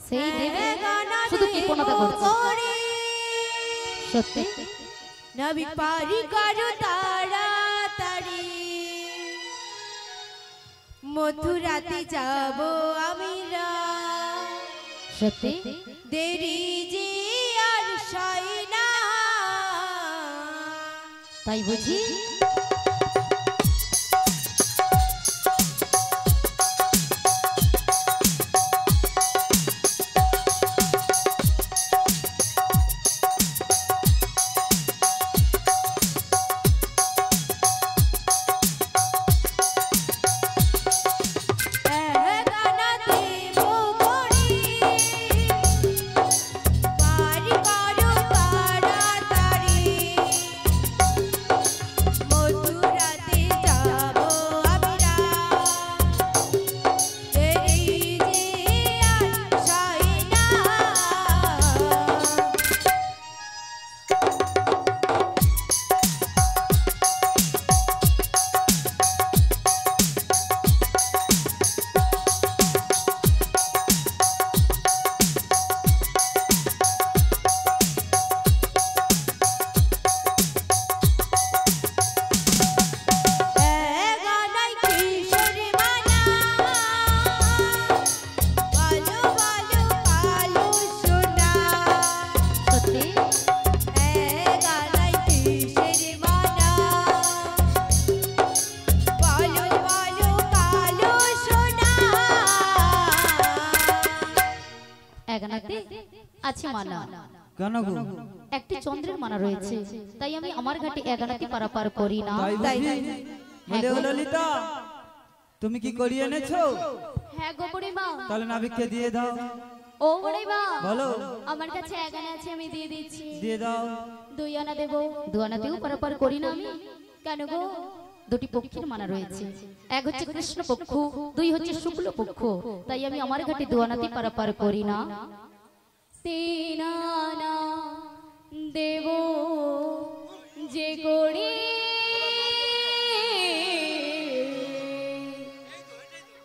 সেই দেবে শুধু কৃপণতা করছে সত্যি নবী পারি করো তাড়াতাড়ি মথুরাতে যাব আমরা সত্যি দেরি যে আর সয় না তাই বুঝি আছে মানা কেন গো একটি চন্দ্রের মানা রয়েছে তাই আমি আমার ঘাটে এগানাতি পারাপার করি না তাই বলে ললিতা তুমি কি করিয়ে এনেছো হ্যাঁ গো বুড়িমা তাহলে নাবিককে দিয়ে দাও ও বুড়িমা বলো আমার কাছে এগানা আছে আমি দিয়ে দিচ্ছি দিয়ে দাও দুই আনা দেব দু আনাতেও পারাপার করি না আমি কেন গো দুটি পক্ষের মানা রয়েছে এক হচ্ছে কৃষ্ণ পক্ষ দুই হচ্ছে শুক্ল পক্ষ তাই আমি আমার ঘাটে দু আনাতে পারাপার করি না তিন আনা দেব যে করি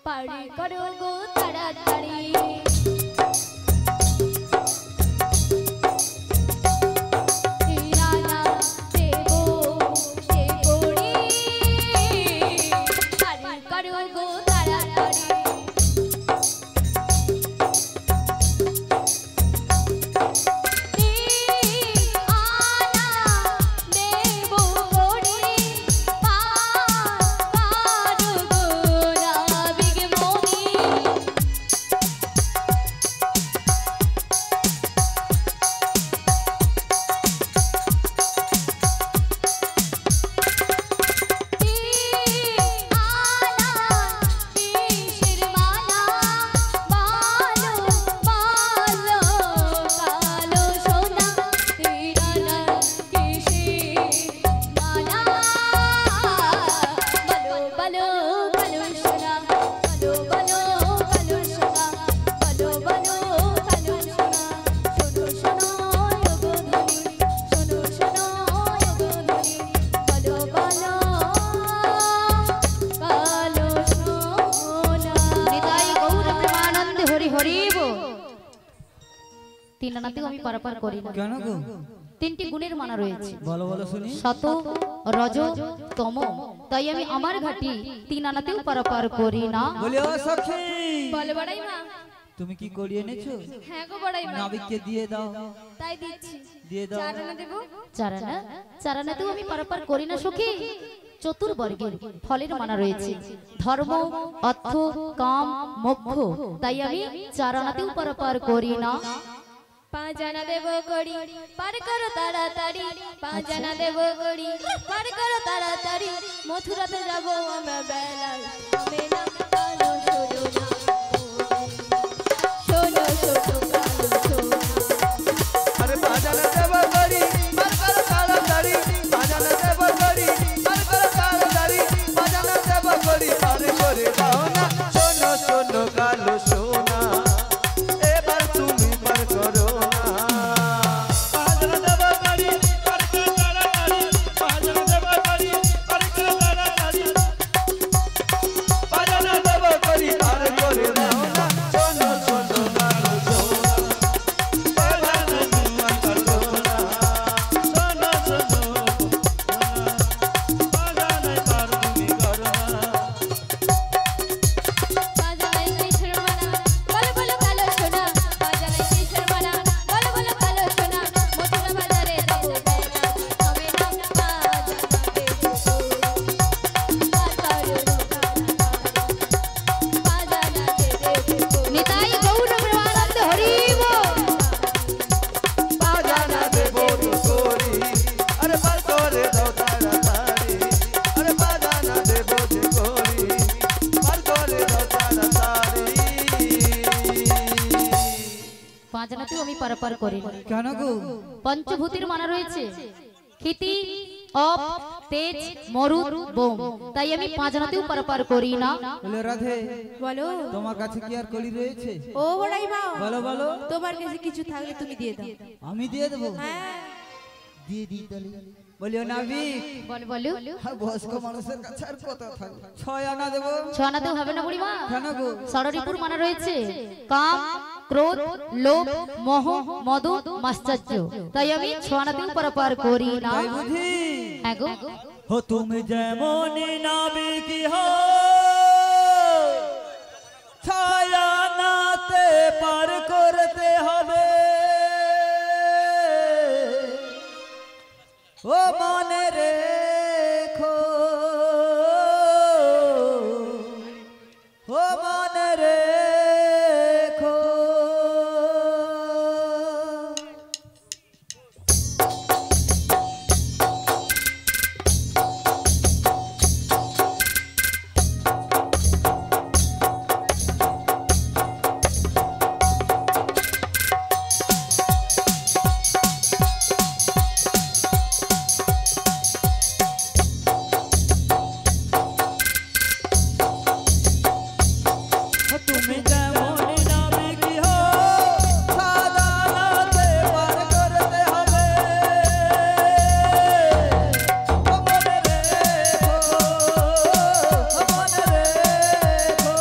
পারি করো গো তাড়াতাড়ি তিন আনাতেও আমি পারাপার করি না কেন গো তিনটি গুণের মানা রয়েছে বলো বলো শুনি শত রজ তম তাই আমি আমার ঘাটি তিন আনাতেও পারাপার করি না বলি ও সখী বলে বড়াইমা তুমি কি করিয়ে এনেছো হ্যাঁ গো বড়াইমা নাবিককে দিয়ে দাও তাই দিচ্ছি দিয়ে দাও চার আনা দেব চার আনাতেও আমি পারাপার করি না সখী চতুর্বর্গের ফলের মানা রয়েছে ধর্ম অর্থ কাম মোক্ষ তাই আমি চার আনাতেও পারাপার করি না পাঁচ আনা দেব করি পার করো তাড়াতাড়ি পাঁচ আনা দেব করি পার করো তাড়াতাড়ি মথুরাতে যাব আমরা বেলায় থামে না কালো শোনো না শোনো শোনো কালো শোনো আরে পাঁচ আনা দেব করি পার করো তাড়াতাড়ি পাঁচ আনা দেব করি পার করো তাড়াতাড়ি পাঁচ আনা দেব করি পার করে দাও না শোনো শোনো কালো সোনা এবার তুমি পার করো জানাতেও আমি পারাপার করি না। কেন গো? পঞ্চভূতির মানা রয়েছে ক্ষিতি অপ তেজ মরুদ বোম, তাই আমি জানাতেও পারাপার করি না। বলে রাধে বলো তোমার কাছে কি আর কলি রয়েছে? ও বড়াই মা, বলো বলো। তোমার কাছে কিছু থাকলে তুমি দিয়ে দাও। আমি দিয়ে দেবো। হ্যাঁ দিয়ে দিই তাহলে। বলিও নাবিক, বল বলো। বয়স্ক মানুষের কাছে আর কত থাকবে? 6 আনা দেবো। ছনাতেও হবে না বুড়িমা। কেন গো? ষড়রিপুর মানা রয়েছে কাম ক্রোধ লোভ মোহ মদ মাশ্চর্য, তাই আমি ছনাতেও পারাপার করি না। তাই বুঝি? হ্যাঁ গো। हो तुम যেমন নাবিক हो ছায়া নাতে পার করতে হবে, ও মনে রেখো, ও মনে রেখো। তুমি যেমন নাবিক হো সাদা নাতে পার করতে হবে, ও মনে রেখো, ও মনে রেখো।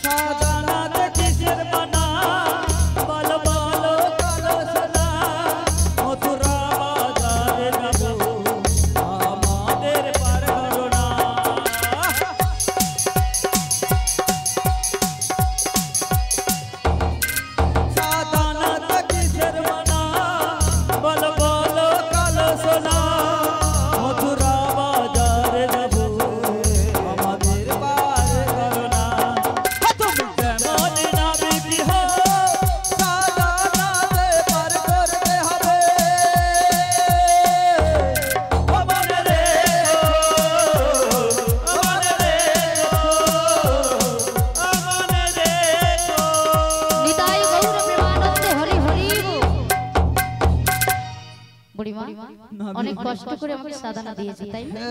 সাদানাতে কিসের মানা বল বলো কালো সোনা, মথুরা বাজারে যাবো আমাদের পার করো না। সাদানাতে কিসের মানা বল বলো কালো সোনা, মথুরা বাজারে যাবো আমাদের পার করো না। তুমি যেমন নাবিক হো সাদা নাতে পার করতে হবে, ও মনে রেখো, ও মনে রেখো, ও মনে রেখো। নিতাই গৌর প্রেমানন্দে হরি হরি। বুড়িমা অনেক কষ্ট করে আমাকে সাধনা দিয়েছে, তাই না?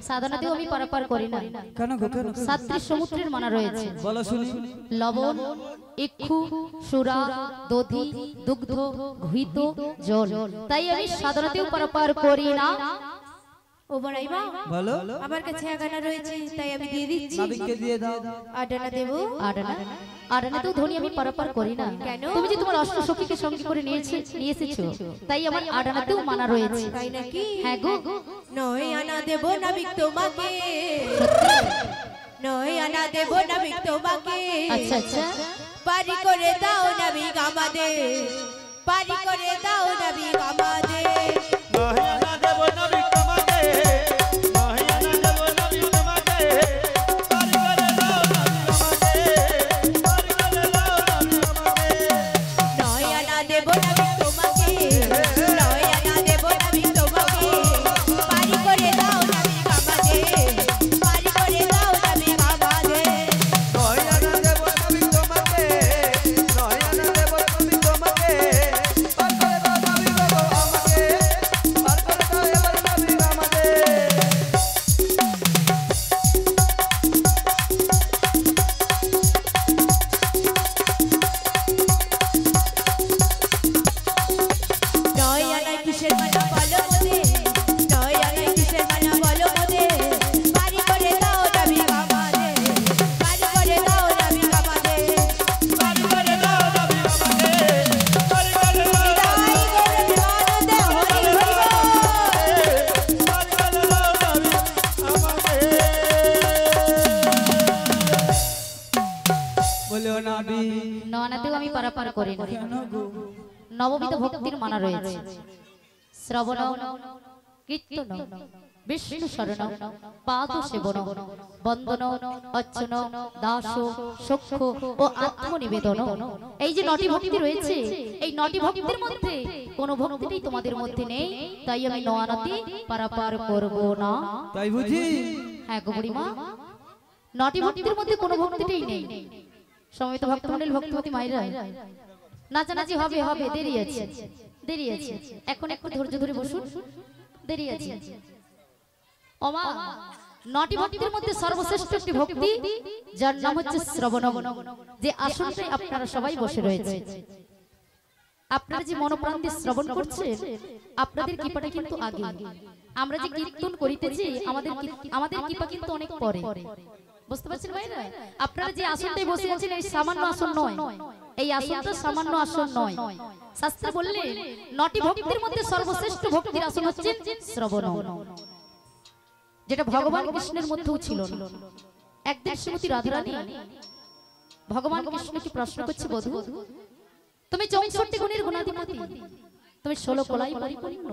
সাধনাতেও আমি পারাপার করি না। কেন গো? কেন? সাত্রিশ সমুদ্রের মানা রয়েছে বলো শুনি। লবণ ইক্ষু সুরা দধি দুগ্ধ ঘৃত জল, তাই আমি সাধনাতেও পারাপার করি না। ও বড়াই মা, বলো। আমার কাছে আগানা রয়েছে, তাই আমি দিয়ে দিচ্ছি। নাবিককে দিয়ে দাও। আডানা দেবো। আডানাতেও ধনী আমি পারাপার করি না। কেন? তুমি যে তোমার অষ্ট সখীকে সঙ্গে করে নিয়ে এসেছো, তাই আমার আডানাতেও মানা রয়েছে। তাই নাকি? হ্যাঁ গো। নয় আনা দেবো নাবিক তোমাকে, নয় আনা দেবো নাবিক তোমাকে। আচ্ছা আচ্ছা। পারি করে দাও নাবিক আমাদের, পারি করে দাও নাবিক আমাদের। মহিয়ানা দেব নাবিক তোমাকে, মহিয়ানা দেব নাবিক তোমাকে, পার করে দাও নাবিক আমাদের, পার করে দাও নাবিক আমাদের। নয় আনা দেবো নাবিক তোমাকে, নয় আনা দেবো নাবিক তোমাকে, পারি করে দাও নাবিক আমাদের, পারি করে দাও নাবিক আমাদের। মহিয়ানা দেব নাবিক তোমাকে, মহিয়ানা দেব নাবিক তোমাকে, পার করে দাও নাবিক আমাকে, পার করে দাও এবার নাবিক আমাদের। নয় আনা কিসের মানা বলো মোদের, নয় আনা কিসের মানা বলো মোদের, পারি করে দাও নাবিক আমাদের, পারি করে দাও নাবিক আমাদের। পার করে দাও নাবিক আমাদের, পার করে দাও নিতাই গৌর প্রেমানন্দে হরি হরি বল। পার করে দাও নাবিক আমাদের। বলিও নাবিক। নয়নাতেও আমি পারাপার করি না। কেন গো? নববিধ ভক্তির মানা রয়েছে শ্রবণ কীর্তন বিষ্ণু শরণ পাদ সেবন বন্দন অর্চন দাস সখ্য ও আত্মনিবেদন। এই যে 9টি ভক্তি রয়েছে, এই 9টি ভক্তির মধ্যে কোন ভক্তিটাই তোমাদের মধ্যে নেই, তাই আমি নয়ানতি পারাপার করব না। তাই বুঝি? হ্যাঁ গো বুড়িমা, 9টি ভক্তির মধ্যে কোন ভক্তিটাই নেই। সমবেত ভক্তমণ্ডলী ভক্তিমতী মায়েরা, নাচানাচি হবে হবে, দেরি আছে দেরি আছে, এখন একটু ধৈর্য ধরে বসুন, দেরি আছে। ওমা, 9টি ভক্তির মধ্যে সর্বশ্রেষ্ঠ একটি ভক্তি, যার নাম হচ্ছে শ্রবণ। যে আসনটায় আপনারা সবাই বসে রয়েছে, আপনারা যে মনোপ্রাণ দিয়ে শ্রবণ করছেন, আপনাদের কৃপাটা কিন্তু আগে। আমরা যে কীর্তন করিতেছি, আমাদের কৃপা কিন্তু অনেক পরে। বুঝতে পারছেন ভাইরা? আপনারা যে আসনটায় বসে আছেন, এই সামান্য আসন নয়, এই আসনটা সামান্য আসন নয়। শাস্ত্রে বললে 9টি ভক্তির মধ্যে সর্বশ্রেষ্ঠ ভক্তির আসন হচ্ছে শ্রবণ, যেটা ভগবান কৃষ্ণের মধ্যেও ছিল না। একদিন শ্রীমতী রাধারানী ভগবান কৃষ্ণকে প্রশ্ন করছে, বধূ তুমি 64 গুণের গুণাধিপতি, তুমি 16 কলাই পরিপূর্ণ,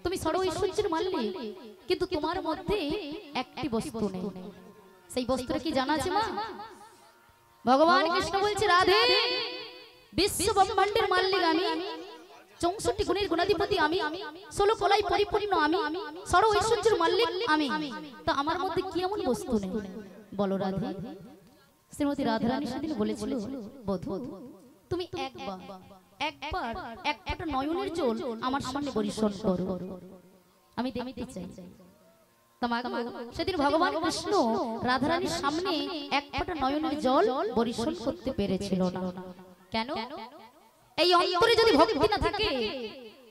তুমি ষড় ঐশ্বর্যের মালিক, কিন্তু তোমার মধ্যে একটি বস্তু নেই। সেই বস্তুটা কি জানা আছে মা? ভগবান কৃষ্ণ বলছে, রাধে বিশ্ব ব্রহ্মাণ্ডের মালিক আমি, 64 গুণের গুণাধিপতি আমি, 16 কলাই পরিপূর্ণ আমি, ষড় ঐশ্বর্যের মালিক আমি, তো আমার মধ্যে কি এমন বস্তু নেই বলো রাধে? শ্রীমতী রাধারানী সেদিন বলেছিল, বধূ তুমি একবার একটা নয়নের জল আমার সামনে বর্ষণ করো, আমি দেখতে চাই। সেদিন ভগবান কৃষ্ণ রাধারানীর সামনে এক ফোঁটা নয়নের জল বর্ষণ করতে পেরেছিল না। কেন? এই অন্তরে যদি ভক্তি না থাকে,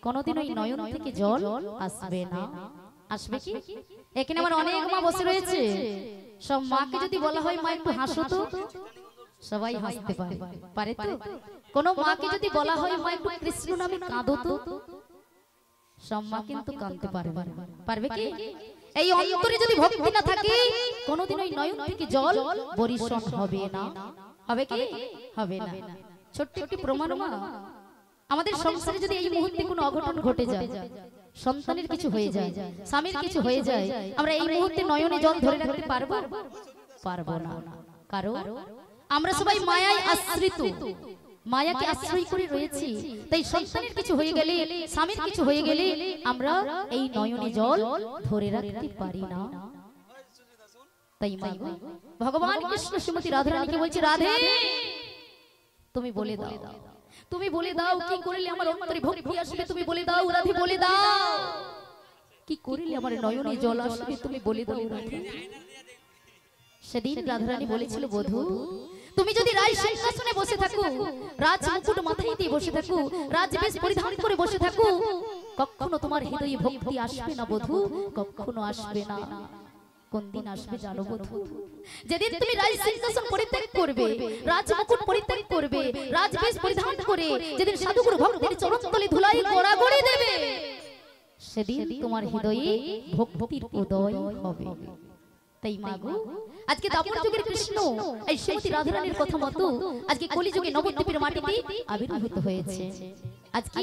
কোনোদিন ওই নয়ন থেকে জল আসবে না। আসবে কি? এখানে আমার অনেক মা বসে রয়েছে, সব মাকে যদি বলা হয় মা একটু হাসো তো, সবাই হাসতে পারে, পারে তো? কোন মাকে যদি বলা হয় মা একটু কৃষ্ণ নামে কাঁদো তো, সব মা কিন্তু কাঁদতে পারবে, পারবে কি? এই অন্তরে যদি ভক্তি না থাকে, কোনোদিন ওই নয়ন থেকে জল বর্ষণ হবে না। হবে কি? হবে না। ছোট্ট একটি প্রমাণ মা, আমাদের সংসারে যদি এই মুহূর্তে কোনো অঘটন ঘটে যায়, সন্তানের কিছু হয়ে যায়, স্বামীর কিছু হয়ে যায়, আমরা এই মুহূর্তে নয়নে জল ধরে রাখতে পারবো? পারবো না। কারণ আমরা সবাই মায়ায় আশ্রিত, মায়াকে আশ্রয় করে রয়েছি। তাই সন্তানের কিছু হয়ে গেলে, স্বামীর কিছু হয়ে গেলে, আমরা এই নয়নে জল ধরে রাখতে পারি না। তাই মা ভগবান কৃষ্ণ শ্রীমতী রাধারানীকে বলছে, রাধে তুমি বলে দাও, তুমি বলে দাও কি করলে আমার অন্তরে ভক্তি আসবে, তুমি বলে দাও রাধে, বলে দাও কি করলে আমার নয়নে জল আসবে, তুমি বলে দাও রাধে। সেদিন রাধারানী বলেছিল, বধূ তুমি যদি রাজ সিংহাসনে বসে থাকো, রাজ মুকুট মাথায় দিয়ে বসে থাকো, রাজবেশ পরিধান করে বসে থাকো, কখনো তোমার হৃদয়ে ভক্তি আসবে না বধূ, কখনো আসবে না। কোন দিন আসবে জানো বধূ? যেদিন তুমি রাজ সিংহাসন পরিত্যাগ করবে, রাজ মুকুট পরিত্যাগ করবে, রাজবেশ পরিধান করে যেদিন সাধুগুরু ভক্তের চরণতলে ধুলাই গড়াগড়ি দেবে, সেদিন তোমার হৃদয়ে ভক্তির উদয় হবে। তাই মাগো, আজকে দাপর যুগের কৃষ্ণ এই শ্রীমতী রাধারানীর কথা মতো আজকে কলিযুগে নবদ্বীপের মাটিতে আবির্ভূত হয়েছে। আজকে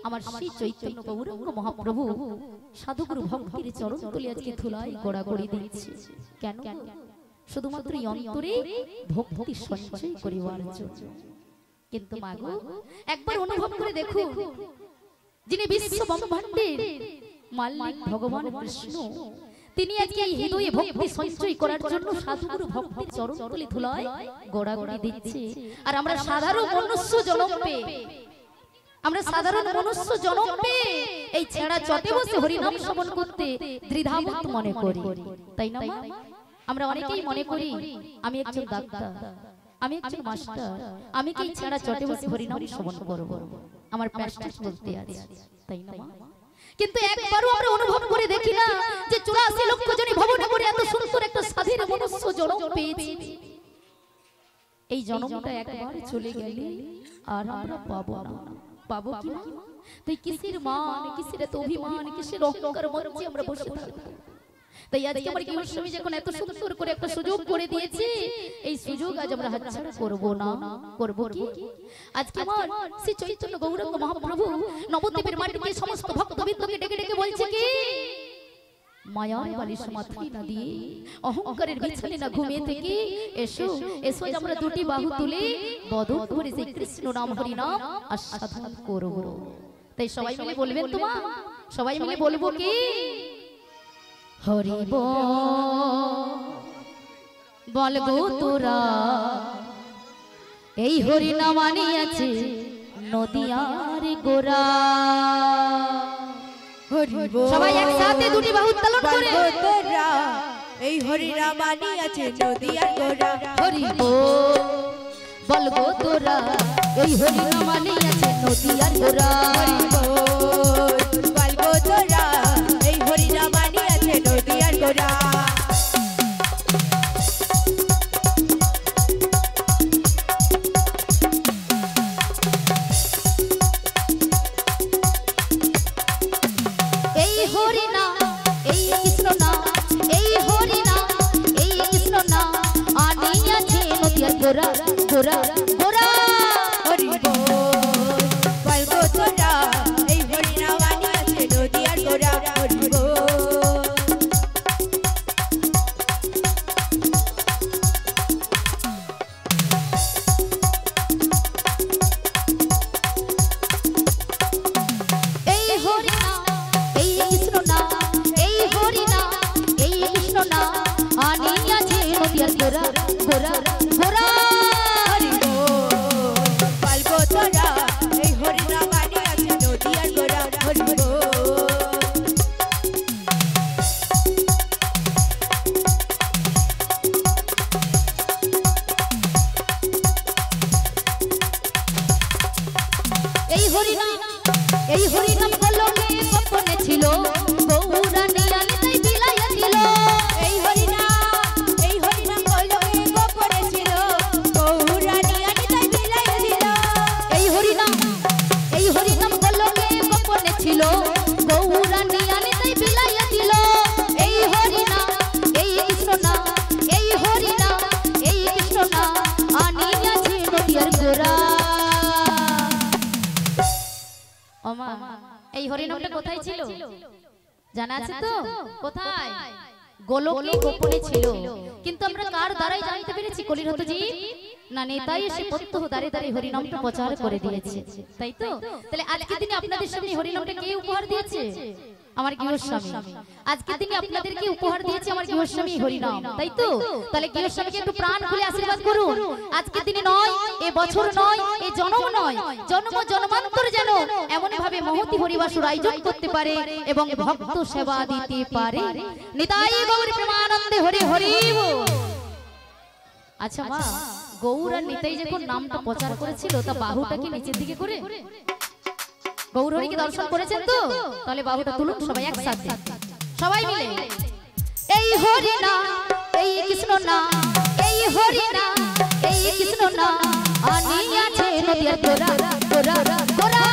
আমার শ্রী চৈতন্য গৌরাঙ্গ মহাপ্রভু সাধুগুরু ভক্তির চরণতলে আজকে ধুলাই গড়াগড়ি দিচ্ছে। কেন? শুধুমাত্র এই অন্তরে ভক্তি সঞ্চয় করিবার জন্য। কিন্তু মাগো, একবার অনুভব করে দেখো, যিনি বিশ্ব ব্রহ্মাণ্ডের মালিক ভগবান কৃষ্ণ, তিনি আজকে এই হৃদয়ে ভক্তি সঞ্চয় করার জন্য সাধুগুরু ভক্তির চরণতলে ধুলায় গড়াগড়ি দিচ্ছে। আর আমরা সাধারণ মনুষ্য জনম পেয়ে, আমরা সাধারণ মনুষ্য জনম পেয়ে এই ছেঁড়া চটে বসে হরিনাম শ্রবণ করতে দ্বিধাবোধ মনে করি, তাই না? আমরা অনেকেই মনে করি আমি একজন ডাক্তার, আমি একজন মাস্টার, আমি কি ছেঁড়া চটে বসে হরিনাম শ্রবণ করব, আমার প্যাস্টিস বলতে আছে, তাই না? কিন্তু একবারও আমরা অনুভব করে দেখি না যে 84 লক্ষ জনই ভবনগরে এত সুন্দর একটা স্বাধীন মনুষ্য জন্ম পেয়েছি। এই জন্মটা একবার চলে গেলে আর আমরা পাবো না, পাবো কি না? তাই কিসের মান, কিসের এত অভিমান, কিসের অহংকার মধ্যে আমরা বসে থাকবো? তাই আজকে আমার গোস্বামী যখন এত সুন্দর করে একটা সুযোগ করে দিয়েছে, এই সুযোগ আজ আমরা হাতছাড়া করব না। করব কি? আজকে আমার শ্রী চৈতন্য গৌরাঙ্গ মহাপ্রভু নবদ্বীপের মাটিতে সমস্ত ভক্তবৃন্দকে ডেকে ডেকে বলছে কি, মায়ার বালিশ মাথায় না দিয়ে অহংকারের বিছানে না ঘুমিয়ে থেকে এসো এসো আমরা দুটি বাহু তুলে বদন করে সেই কৃষ্ণ নাম হরি নাম আস্বাদন করব। তাই সবাই মিলে বলবেন তোমা, সবাই মিলে বলবো কি হরি বল গো তোরা এই হরি নাম আনিয়াছে নদিয়ার গোরা। সবাই একসাথে দুটি বাহু উত্তোলন করে তোরা এই হরি নাম আনিয়াছে নদিয়ার গোরা। হরি বল গো তোরা এই হরি নাম আনিয়াছে নদিয়ার গোরা। বল গো তোরা এই হরি নাম আনিয়াছে নদিয়ার গোরা। গোরা গোরা গোরা হরি বল বল গো তোরা এই হরি নাম আনিয়াছে নদিয়ার গোরা। হরি বল এই হরি নাম এই কৃষ্ণ নাম এই হরি নাম এই কৃষ্ণ নাম আনিয়াছে নদিয়ার গোরা গোরা গোরা। হরি বল বল গো তোরা এই হরি নাম আনিয়াছে নদিয়ার গোরা। হরি বল এই হরি নাম কলমে গোপনে ছিল গৌরা নিয়ালি তাই বিলাইয়া দিল। এই হরি নাম কলমে গোপনে ছিল গৌরা নিয়ালি তাই বিলাইয়া দিল। এই হরি নাম কলমে গোপনে ছিল গৌরা নিয়ালি তাই বিলাইয়া দিল। এই হরি নাম এই কৃষ্ণ নাম এই হরি নাম এই কৃষ্ণ নাম আনিয়াছে নদিয়ার গোরা। ওমা এই হরি নামটা কোথায় ছিল জানা আছে তো? কোথায়? গোলকে গোপনে ছিল, কিন্তু আমরা কার দ্বারাই জানতে পেরেছি? কলির হতো জি না নেতাই এসে প্রত্যহ দাঁড়ে দাঁড়িয়ে হরি নামটা প্রচার করে দিয়েছে, তাই তো? তাহলে আজকের দিনে আপনাদের সামনে হরি নামটা কে উপহার দিয়েছে? আমার গৃহস্বামী। আজকের দিনে আপনাদেরকে উপহার দিয়েছে আমার গৃহস্বামী হরি নাম, তাই তো? তাহলে গৃহস্বামীকে একটু প্রাণ খুলে আশীর্বাদ করুন। আজকের দিনে নয়, এ বছর নয়, এ জন্ম নয়, জন্ম জন্মান্তর যেন এমন ভাবে মহতি হরিবাসুর আয়োজন করতে পারে এবং ভক্ত সেবা দিতে পারে। নিতাই গৌর প্রেমানন্দে হরি হরি বল। আচ্ছা মা, গৌর আর নিতাই যখন নামটা প্রচার করেছিল তা বাহুটা কি নিচের দিকে করে? গৌর হরিকে দর্শন করেছেন তো? তাহলে বাহুটা তুলুন সবাই একসাথে, সবাই মিলে। এই হরি নাম এই কৃষ্ণ নাম এই হরি নাম এই কৃষ্ণ নাম আনিয়াছে নদিয়ার গোরা গোরা গোরা।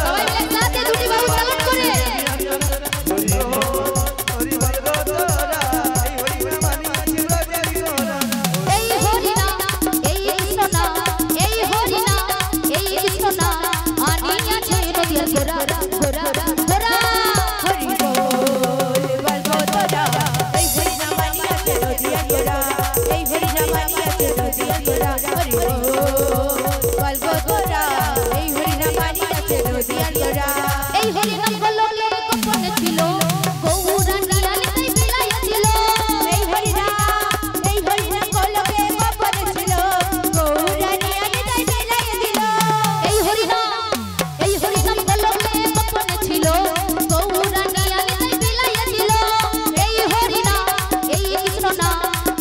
সবাই মিলে একসাথে দুটি বাহু উত্তোলন করে এই হরি নাম এই কৃষ্ণ নাম এই হরি নাম এই কৃষ্ণ নাম আনিয়াছে নদিয়ার গোরা গোরা গোরা। হরি বল বল গো তোরা এই হরি নাম আনিয়াছে নদিয়ার গোরা। এই হরি নাম আনিয়াছে নদিয়ার গোরা। হরি বল বল গো তোরা এই হরি নাম আনিয়াছে নদিয়ার গোরা। এই হরি নাম কলমে গোপনে ছিল গৌরা নিয়ালি তাই বিলাইয়া দিল। এই হরি নাম কলমে গোপনে ছিল গৌরা নিয়ালি তাই বিলাইয়া দিল। এই হরি নাম কলমে গোপনে ছিল গৌরা নিয়ালি তাই বিলাইয়া দিল। এই হরি নাম এই কৃষ্ণ নাম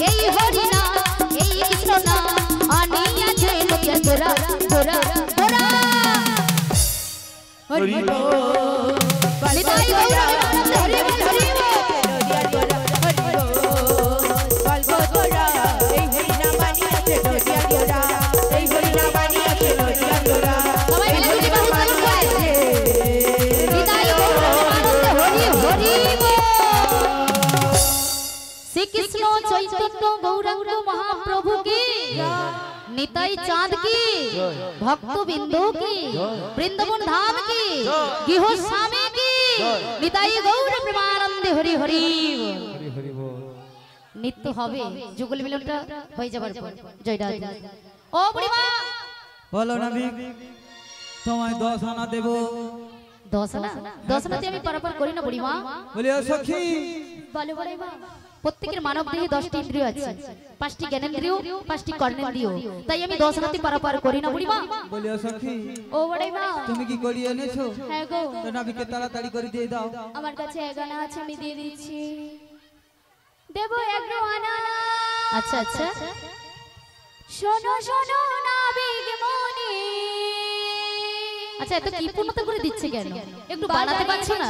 এই হরি নাম এই কৃষ্ণ নাম আনিয়াছে নদিয়ার গোরা গোরা গোরা। হরি বল বল গো তোরা হরি বল হরি বল নদিয়ার গোরা। হরি বল বল গো তোরা এই হরি নাম আনিয়াছে নদিয়ার গোরা। এই হরি নাম আনিয়াছে নদিয়ার গোরা। সবাই মিলে দুটি বাহু উত্তোলন করে নিতাই গৌর প্রেমানন্দে হরি হরি বল। শ্রীকৃষ্ণ চৈতন্য গৌরাঙ্গ মহাপ্রভু কি নিতাই চাঁদ কি ভক্তবৃন্দ কি বৃন্দাবন ধাম কি গৃহস্বামী কি নিতাই গৌর প্রেমানন্দে হরি হরি নিত্য হবে যুগল মিলনটা হয়ে যাবার পর জয় রাধে। ও বুড়িমা বলো নাবিক তোমায় 10 আনা দেব। 10 আনাতে আমি পারাপার করি না বুড়িমা। বলিও সখী বলো বুড়িমা প্রত্যেকের মানব দেহে 10টি ইন্দ্রিয় আছে, 5টি জ্ঞানেন্দ্রিয়, 5টি কর্ণেন্দ্রিয়, তাই আমি 10 আনাতে পারাপার করি না বুড়িমা। বলিও সখী ও বুড়িমা তুমি কি করিয়ে এনেছো? হ্যাঁ গো, তো নাবিককে তাড়াতাড়ি করে দিয়ে দাও। আমার কাছে 1 আনা আছে, আমি দিয়ে দিচ্ছি। দেব 1 আনা। আচ্ছা আচ্ছা শোনো শোনো নাবিক মনি। আচ্ছা এত কি পূর্ণতা করে দিচ্ছে কেন? একটু বানাতে পারছো না?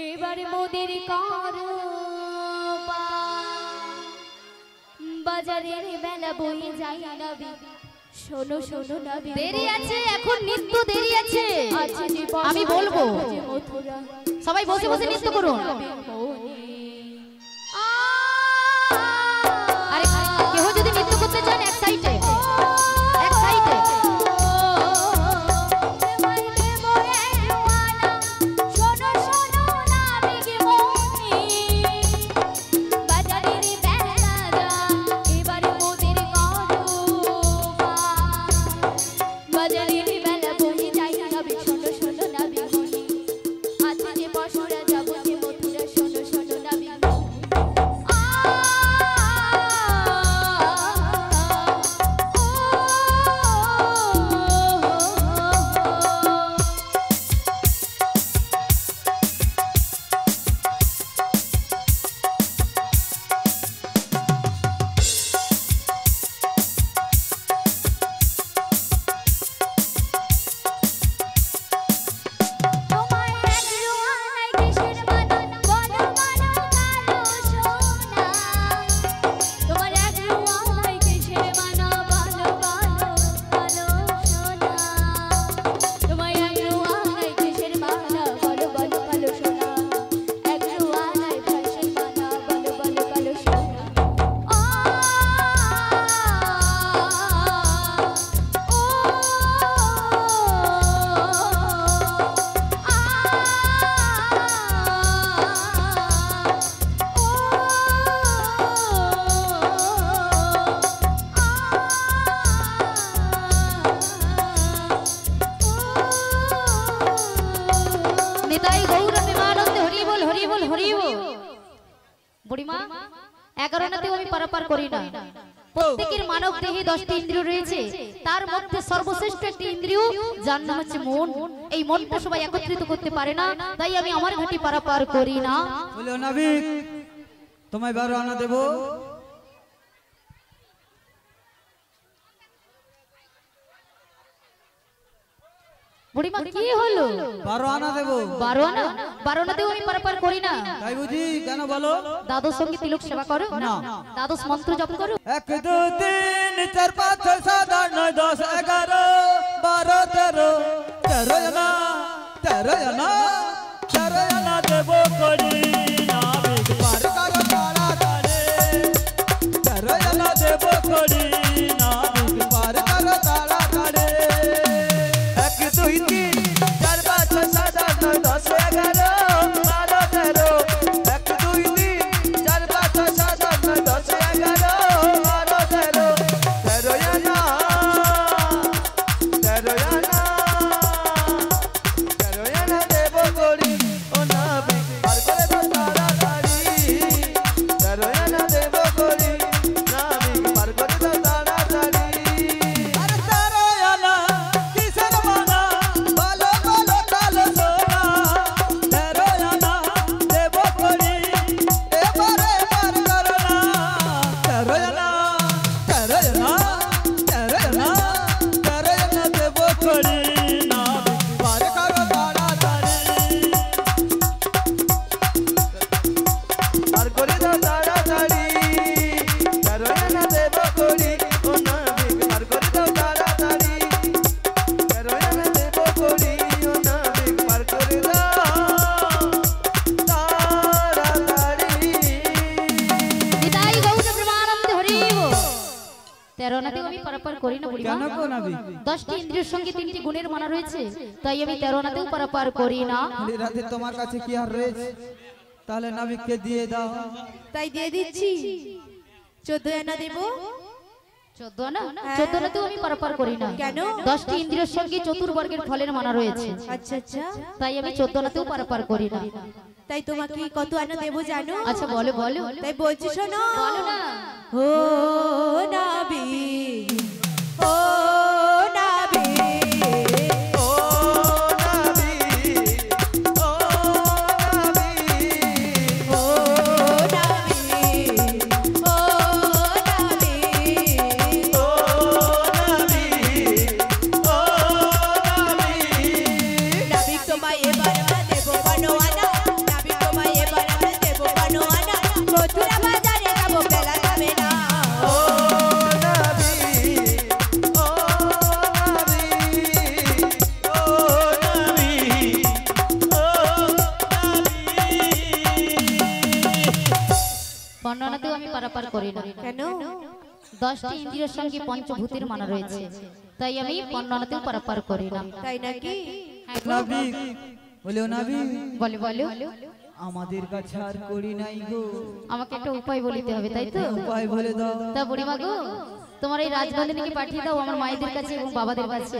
এবারে মোদের করো বাজারের বেলা বয়ে যাই নাবিক। শোনো শোনো নাবিক, দেরি আছে, এখন নিত্য দেরি আছে। আছে যে আমি বলবো মথুরা সবাই বসে বসে নৃত্য করুন। আরে কেউ যদি নৃত্য করতে চান এক সাইডে এক সাইডে। বুড়িমা 11 আনাতেও আমি পারাপার করি না। প্রত্যেকের মানব দেহে 10টি ইন্দ্রিয় রয়েছে, তার মধ্যে সর্বশ্রেষ্ঠ একটি ইন্দ্রিয় যার নাম হচ্ছে মন। এই মনটা সবাই একত্রিত করতে পারে না, তাই আমি আমার ঘাটি পারাপার করি না। বলিও নাবিক তোমায় 12 আনা দেব। বুড়িমা কি হলো? 12 আনা দেব। 12 আনা? 12 আনাতেও আমি পারাপার করি না। তাই বুঝি? কেন বলো? দ্বাদশ সঙ্গে তিলক সেবা করো না। দ্বাদশ মন্ত্র জপ করো। 1 2 3 4 5 6 7 8 9 10 11 12 13 13 আনা 13 আনা 13 আনা দেব করি নাবিক পার করো তাড়াতাড়ি 13 আনা দেব করি নাবিক পার করো তাড়াতাড়ি 1 2 3 4 5 6 7 8 9 10 11 12 13 1 2 3 4 5 6 7 8 9 10 11 12 13 13 আনা 13 আনা দেব করি ও নাবিক পার করে তেরো আনাতেও আমি পারাপার করি না বুড়িমা। কেন গো নাবি? 10টি ইন্দ্রিয়ের সঙ্গে 3টি গুণের মানা রয়েছে, তাই আমি 13 আনাতেও পারাপার করি না। বলি রাধে তোমার কাছে কি আর রয়েছে? তাহলে নাবিককে দিয়ে দাও। তাই দিয়ে দিচ্ছি। 14 আনা দেব। 14 আনা? 14 আনাতেও আমি পারাপার করি না। কেন? 10টি ইন্দ্রিয়ের সঙ্গে চতুর্বর্গের ফলের মানা রয়েছে, আচ্ছা আচ্ছা, তাই আমি 14 আনাতেও পারাপার করি না। তাই তোমাকে কত আনা দেব জানো? আচ্ছা বলো বলো। তাই বলছি শোনো। বলো না। ও নাবি, ও নাবি, ও নাবি, ও নাবি, ও নাবি, ও নাবি, ও নাবি, ও নাবি। নাবিক তোমায় এবার আমরা দেব বানোয়ানা, নাবিক তোমায় এবার আমরা দেব বানোয়ানা, মথুরা বাজারে যাবো বেলা যাবে না। ও নাবি, ও নাবি, ও নাবি, ও নাবি। 15 আনাতেও আমি পারাপার করি না। কেন? 10টি ইন্দ্রিয়ের সঙ্গে পঞ্চভূতের মানা রয়েছে, তাই আমি 15 আনাতেও পারাপার করি না। তাই নাকি? নাবিক বলে ও নাবিক বলো বলো। আমাদের কাছে আর করি নাই গো, আমাকে একটা উপায় বলিতে হবে, তাই তো? উপায় বলে দাও। তা বুড়িমা গো, তোমার এই রাজবন্দিনীকে পাঠিয়ে দাও আমার মায়েদের কাছে এবং বাবাদের কাছে।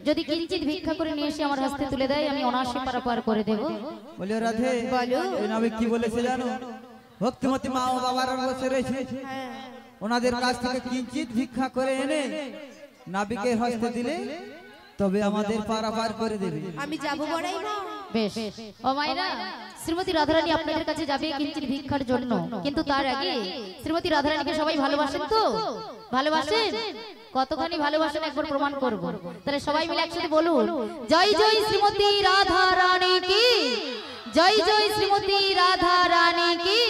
যদি কিঞ্চিত ভিক্ষা করে নিয়ে এসে আমার হস্তে তুলে দেয়, আমি অনায়াসে পারাপার করে দেব। বলে ও রাধে বলো। ওই নাবিক কি বলেছে জানো? ভক্তিমতী মা ও বাবার বসে রয়েছে, ওনাদের কাছ থেকে কিঞ্চিত ভিক্ষা করে এনে নাবিকের হস্তে দিলে তবে আমাদের পারাপার করে দেবে। আমি যাবো বড়াই না। বেশ। ও মায়েরা, শ্রীমতী রাধারানী আপনাদের কাছে যাবে কিঞ্চিত ভিক্ষার জন্য, কিন্তু তার আগে শ্রীমতী রাধারানীকে সবাই ভালোবাসেন তো? ভালোবাসেন? কতখানি ভালোবাসেন একবার প্রমাণ করব। তাহলে সবাই মিলে একসাথে বলুন, জয় জয় শ্রীমতী রাধারানী কি, জয় জয় শ্রীমতী রাধারানী কি,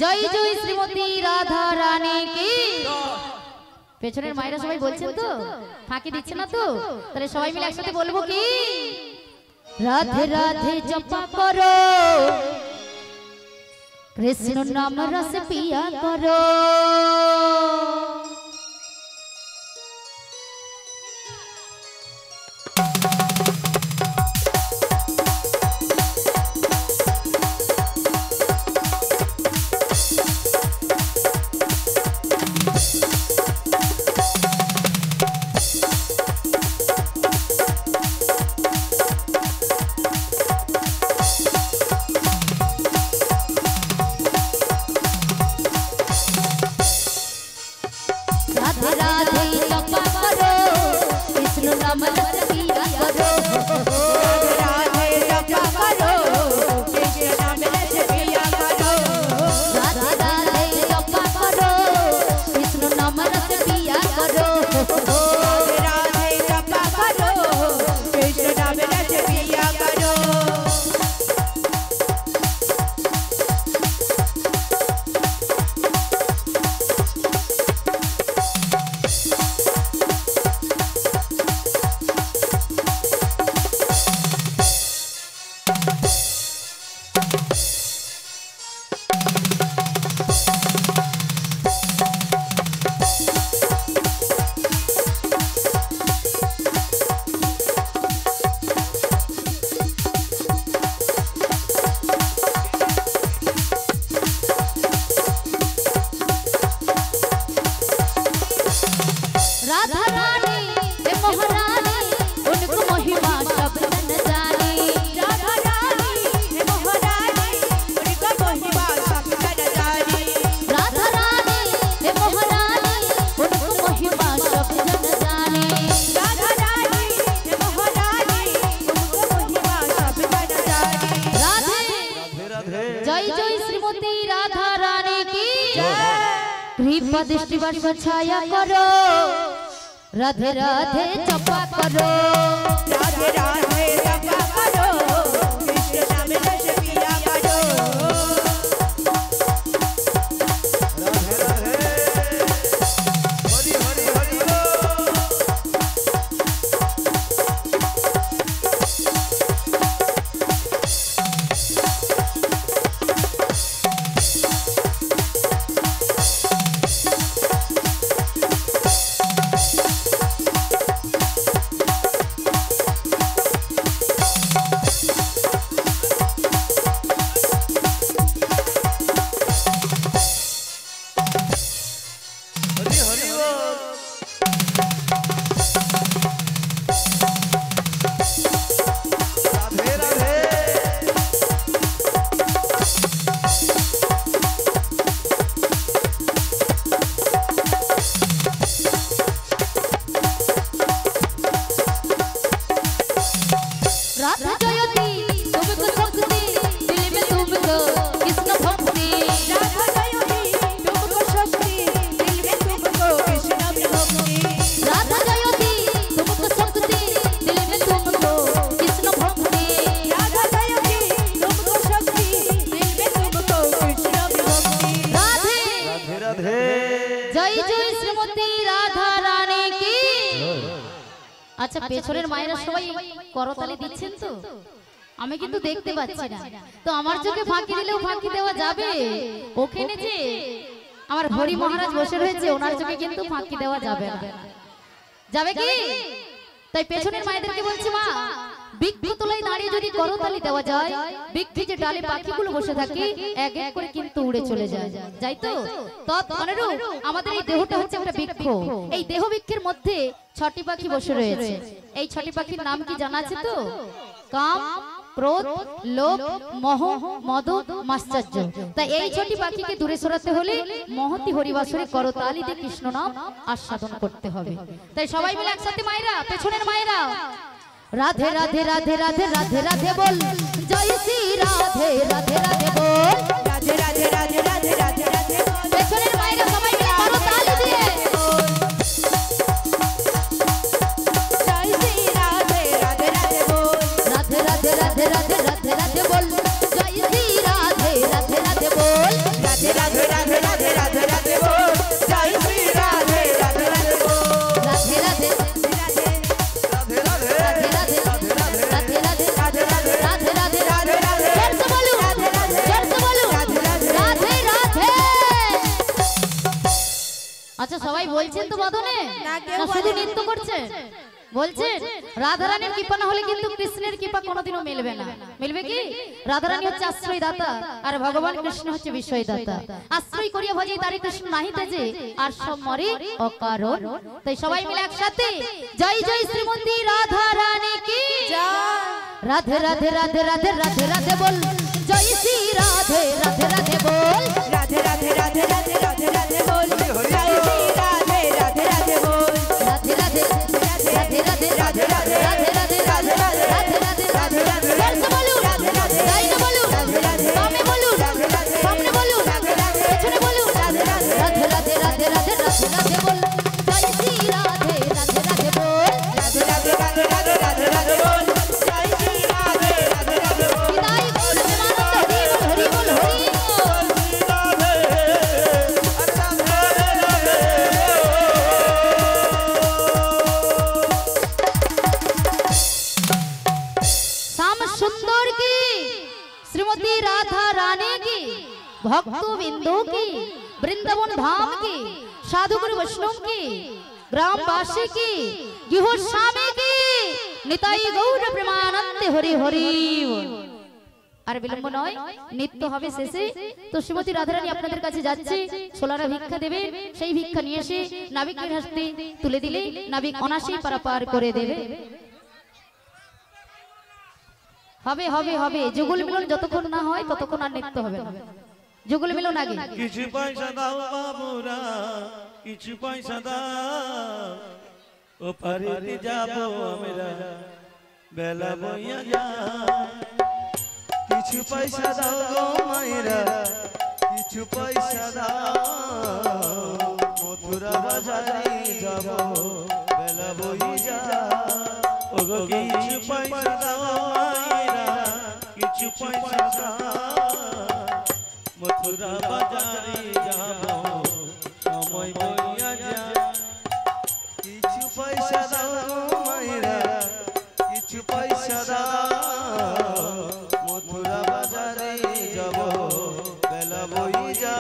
জয় জয় শ্রীমতী রাধারানী কি। পেছনের মায়েরা সবাই বলছেন তো? ফাঁকি দিচ্ছে না তো? তাহলে সবাই মিলে একসাথে বলবো কি, রাধে রাধে জপা করো, কৃষ্ণ নাম রস পিয়া করো। राधे राधे जपा करो, कृष्ण नाम रस पिया करो। राधे जपा करो, कृष्ण नाम रस पिया करो। राधे राधे जपा करो, कृष्ण नाम रस पिया करो। राधे जपा करो, कृष्ण नाम रस पिया करो। राधा रानी हे महारानी, उनको महिमा सब जन जाने। राधा रानी हे महारानी, उनका महिमा सब जन जाने। राधा रानी हे महारानी, उनको महिमा सब जन जाने। राधा रानी हे महारानी, उनको महिमा सब जन जाने। राधे राधे जय जय श्रीमती राधा रानी की कृपा दृष्टि वर्ष छाया करो, राधे राधे जपा करो। राधे राधे जपा करो, कृष्ण नाम रस पिया करो। राधे राधे हरि हरि हरि बोल। শ্রীমতী রাধা রানী কি। আচ্ছা পেছনের মায়েরা সবাই করতালি দিচ্ছেন তো, আমি কিন্তু দেখতে পাচ্ছি না, তো আমার চোখে ফাঁকি দিলেও ফাঁকি দেওয়া যাবে? ওখানে যে আমার হরি মহারাজ বসে রয়েছে ওনার চোখে কিন্তু ফাঁকি দেওয়া যাবে না, যাবে কি? তাই পেছনের মায়েদেরকে বলছি মা, বৃক্ষ তলায় দাঁড়িয়ে যদি করতালি দেওয়া যায়, বৃক্ষে যে ডালে পাখিগুলো বসে থাকে এক এক করে কিন্তু উড়ে চলে যায়, যাই তো? তৎপরেও আমাদের এই দেহটা হচ্ছে একটা বৃক্ষ, এই দেহ বৃক্ষের মধ্যে 6টি পাখি বসে রয়েছে। এই 6টি পাখির নাম কি জানা আছে তো? কাম, ক্রোধ, লোভ, মোহ, মদ, মাশ্চর্য। তাই এই 6টি পাখিকে দূরে সরাতে হলে মহতি হরিবাসরে করতালি দিয়ে কৃষ্ণ নাম আস্বাদন করতে হবে। তাই সবাই মিলে একসাথে মায়েরা, পেছনের মায়েরা, রাধে রাধে রাধে রাধে রাধে রাধে বল, জয় শ্রী রাধে রাধে রাধে বল, রাধে রাধে রাধে রাধে রাধে রাধে বল, পেছনের মায়েরা সবাই মিলে করতালি দিয়ে জয় শ্রী রাধে রাধে রাধে বল, রাধে রাধে রাধে রাধে রাধে রাধে বল, জয় শ্রী রাধে রাধে রাধে বল, রাধে রাধে রাধে রাধে রাধে রাধে বল, জয় শ্রী রাধে রাধে রাধে বল, রাধে রাধে রাধে রাধে রাধে রাধে রাধে রাধে রাধে রাধে রাধে রাধে রাধে রাধে রাধে জোরসে বলুন, জোরসে বলুন, রাধে রাধে। আচ্ছা সবাই বলছেন তো বদনে, না, কেউ না শুধু বলেনি। নৃত্য করছেন? বলছেন রাধারানীর কৃপা না হলে কিন্তু কৃষ্ণের কৃপা কোনোদিনও মিলবে না। মিলবে কি? রাধারানী হচ্ছে আশ্রয় দাতা আর ভগবান কৃষ্ণ হচ্ছে বিষয় দাতা। আশ্রয় করিয়া ভজি তারি কৃষ্ণ নাহি তেজে আর সব মরে অকারণ। তাই সবাই মিলে একসাথে জয় জয় শ্রীমতী রাধা রানী কি জয়। রাধে রাধে রাধে রাধে রাধে রাধে বল, জয় শ্রী রাধে রাধে রাধে বল, রাধে রাধে রাধে রাধে রাধে রাধে বল, জয় শ্রী রাধে রাধে রাধে বল, রাধে রাধে রাধে রাধে রাধে রাধে রাধে রাধে রাধে রাধে রাধে রাধে রাধে জোরসে বলুন, গাইতে বলুন, বামে বলুন, সামনে বলুন, পেছনে বলুন, রাধে রাধে রাধে রাধে রাধে রাধে রাধে বল, জয় শ্রী রাধে রাধে রাধে বল, রাধে রাধে রাধে রাধে রাধে রাধে বল, জয় শ্রী রাধে রাধে রাধে বল, বিদায় গৌর প্রেমানন্দ হরি বল হরি বল হরি বল। श्याम सुंदर की, श्रीमती राधा रानी की, भक्त बिंदु की, वृंदावन धाम की, साधुगुरु वैष्णव की, ग्रामवासी की, गृह स्वामी की, निताई गौर प्रेमानंद हरि हरि बोल। আর বিলম্ব নয়, নিত্য হবে শেষে। তো শ্রীমতী রাধারানী আপনাদের কাছে যাচ্ছে, ছোলারা ভিক্ষা দেবে, সেই ভিক্ষা নিয়ে এসে নাবিকের হাতে তুলে দিলে নাবিক অনায়াসেই পারাপার করে দেবে। হবে হবে হবে, যুগল মিলন যতক্ষণ না হয় ততক্ষণ আর নৃত্য হবে না। যুগল মিলন আগে। কিছু পয়সা দাও বাবুরা, কিছু পয়সা দাও, ও পারিতে যাব আমরা বেলা বইয়া যায়। কিছু পয়সা দাও গো মায়েরা, কিছু পয়সা দাও, মথুরা বাজারে যাব বেলা বই যা। ও গো কিছু পয়সা দাও মায়েরা, কিছু পয়সা দাও, মথুরা বাজারে যাব সময় বইয়া যায়। কিছু পয়সা দাও গো মায়েরা, কিছু পয়সা দাও, মথুরা বাজারে যাব বেলা বই যা।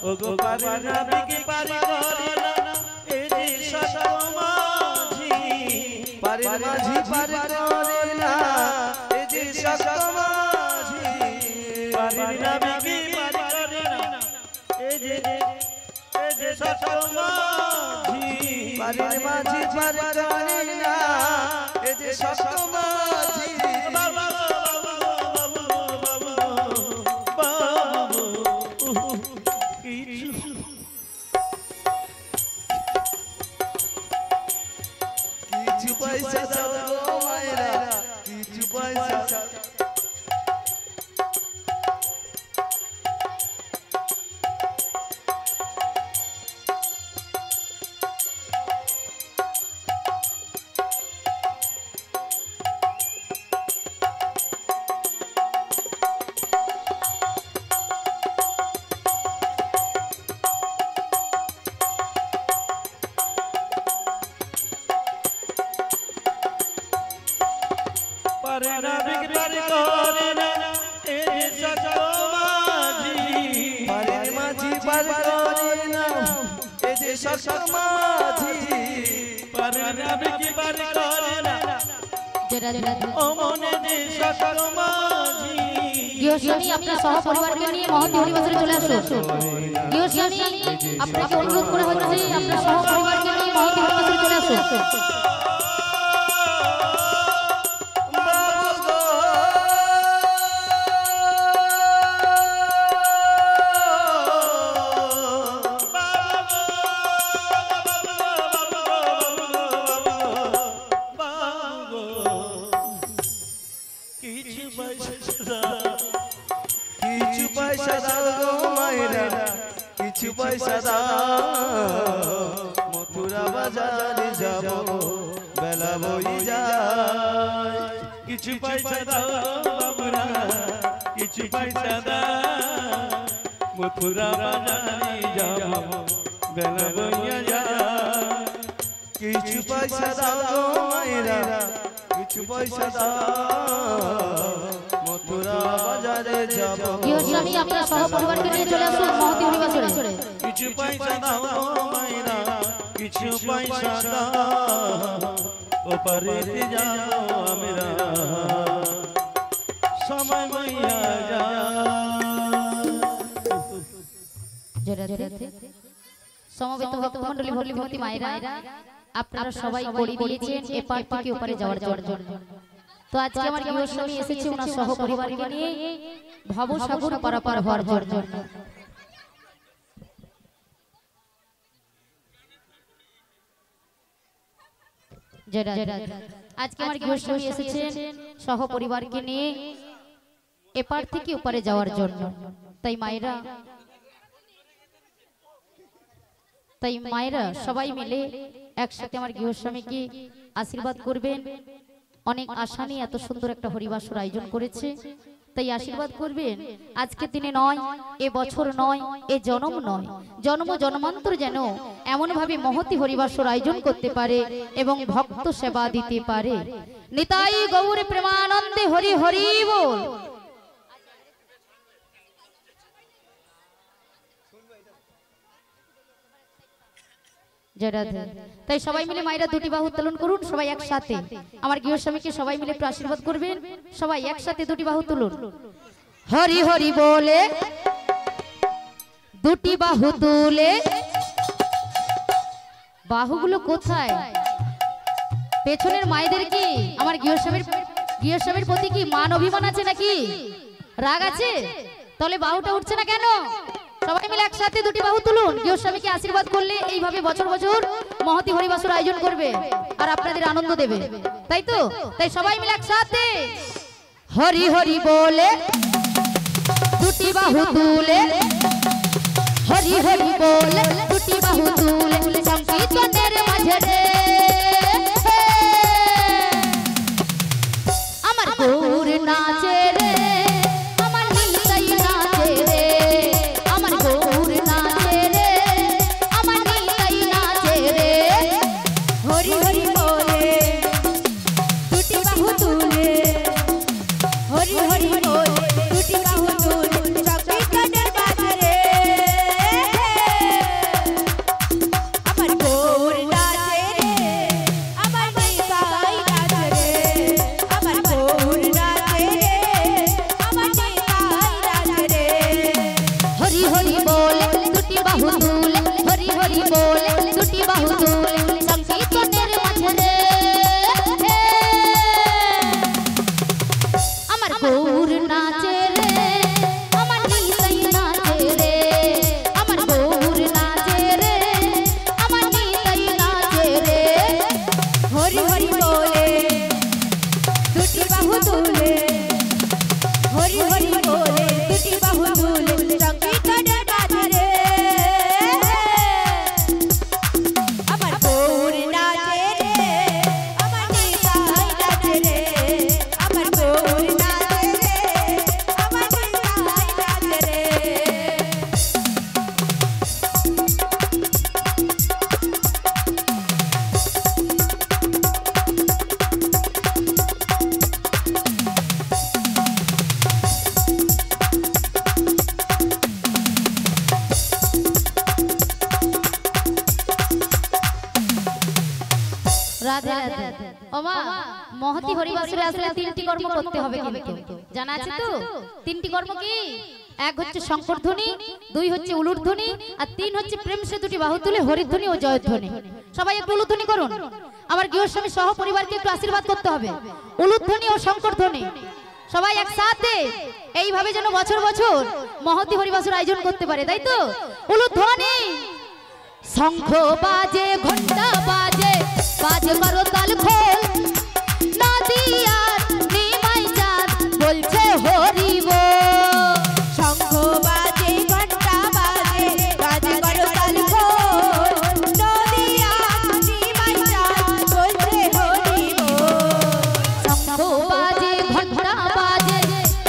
ও গো পারি না বিকে পারি করে না, এই যে সত মাঝি পারের মাঝি পার করে না, এই যে সত মাঝি। পারি না বিকে পারি করে না, এই যে সত মাঝি। পারের মাঝি পার করে না, এই যে সত মাঝি। বাবা বাবু বাবু বাবু কিছু কিছু পয়সা দাও গো মায়েরা, কিছু পয়সা দাও। পারে না বিগড়ারি করে না এ সমাজি পারে মাঝি পার করে না এ যে সমাজি পারে না বিগড়ারি করে না ও মনে যে সমাজি গৃহস্বামী আপনার সহ পরিবারকে নিয়ে মহতি হরিবাসরে চলে আসুন। গৃহস্বামী আপনাকে অনুরোধ করা হচ্ছে আপনার সহ পরিবারকে নিয়ে মহতি হরিবাসরে চলে আসুন। কিছু পয়সা দাও মথুরা বাজারে যাব বেলা বই যায় কিছু পয়সা দাও বাবুরা কিছু পয়সা দাও মথুরা বাজারে যাব বেলা বইয়া যায় কিছু পয়সা দাও গো মায়েরা কিছু পয়সা দাও মথুরা বাজারে যাব গৃহস্বামী আপনার সহ পরিবারকে নিয়ে চলে আসুন মহতি হরিবাসরে। কিছু পয়সা দাও মায়েরা কিছু পয়সা দাও ও পারেতে যাও আমরা সময় মাইয়া যা সমবেত ভক্তমণ্ডলী ভক্তি মায়েরা আপনারা সবাই করি দিয়েছেন এপার থেকে ওপারে যাওয়ার জন্য। তো আজকে আমার গৃহস্বামী এসেছে ওনার সহ পরিবারকে নিয়ে ভবসাগর পারাপার হওয়ার জন্য। আজকে আমার গৃহস্বামী এসেছেন সহ পরিবারকে নিয়ে এপার থেকে ওপারে যাওয়ার জন্য। তাই মায়েরা সবাই মিলে একসাথে আমার গৃহস্বামীকে আশীর্বাদ করবেন। অনেক আশা নিয়ে এত সুন্দর একটা হরিবাসর আয়োজন করেছে, তাই আশীর্বাদ করবেন। আজকে দিনে নয়, এ বছর নয়, এ জন্ম নয়, জন্ম জন্মান্তর যেন এমন ভাবে মহতি হরিবাসর আয়োজন করতে পারে এবং ভক্ত সেবা দিতে পারে। নিতাই গৌর প্রেমানন্দে হরি হরি বল। তাই সবাই মিলে মায়েরা দুটি বাহু উত্তোলন করুন, সবাই একসাথে আমার গৃহস্বামীকে সবাই মিলে একটু আশীর্বাদ করবেন। সবাই একসাথে দুটি বাহু তুলুন, হরি হরি বলে দুটি বাহু তুলে। বাহুগুলো কোথায়? পেছনের মায়েদের কি আমার গৃহস্বামীর প্রতি কি মান অভিমান আছে নাকি রাগ আছে? তাহলে বাহুটা উঠছে না কেন? সবাই মিলে একসাথে দুটি বাহু তুলুন। গৃহস্বামীকে আশীর্বাদ করলে এইভাবে বছর বছর মহতি হরিবাসর আয়োজন করবে আর আপনাদের আনন্দ দেবে, তাই তো? তাই সবাই মিলে একসাথে হরি হরি বলে দুটি বাহু তুলে, হরি হরি বলে দুটি বাহু তুলে, সংকীর্তনের মাঝে রে আমার গৌর নাচে রে, আমার নিতাই নাচে রে, আমার গৌর নাচে রে, আমার নিতাই নাচে রে। হরি হরি বলে দুটি বাহু তুলে, হরি হরি বলে দুটি বাহু তুলে, সংকীর্তনের বাজারে রাধে রাধে। ওমা মহতি হরিবাসরে আসলে তিনটি কর্ম করতে হবে কিন্তু জানা আছে তো? তিনটি কর্ম কি? এক হচ্ছে শঙ্করধ্বনি, দুই হচ্ছে উলুধ্বনি, আর তিন হচ্ছে প্রেম সে দুটি বাহু তুলে হরিধ্বনি ও জয়ধ্বনি। সবাই একটু উলুধ্বনি করুন। আমার গৃহস্বামী সহ পরিবারকে একটু আশীর্বাদ করতে হবে। উলুধ্বনি ও শঙ্করধ্বনি সবাই একসাথে এইভাবে যেন বছর বছর মহতি হরিবাসর আয়োজন করতে পারে, তাই তো? উলুধ্বনি। শঙ্খ বাজে, ঘন্টা বাজে, বাজে করো তাল খোল, নদিয়ার নিমাই চাঁদ বলছে হরি বল। শঙ্খ বাজে, ঘন্টা বাজে, বাজে করো তাল খোল, নদিয়া নিমাই চাঁদ বলছে হরি বল। শঙ্খ বাজে, ঘন্টা বাজে,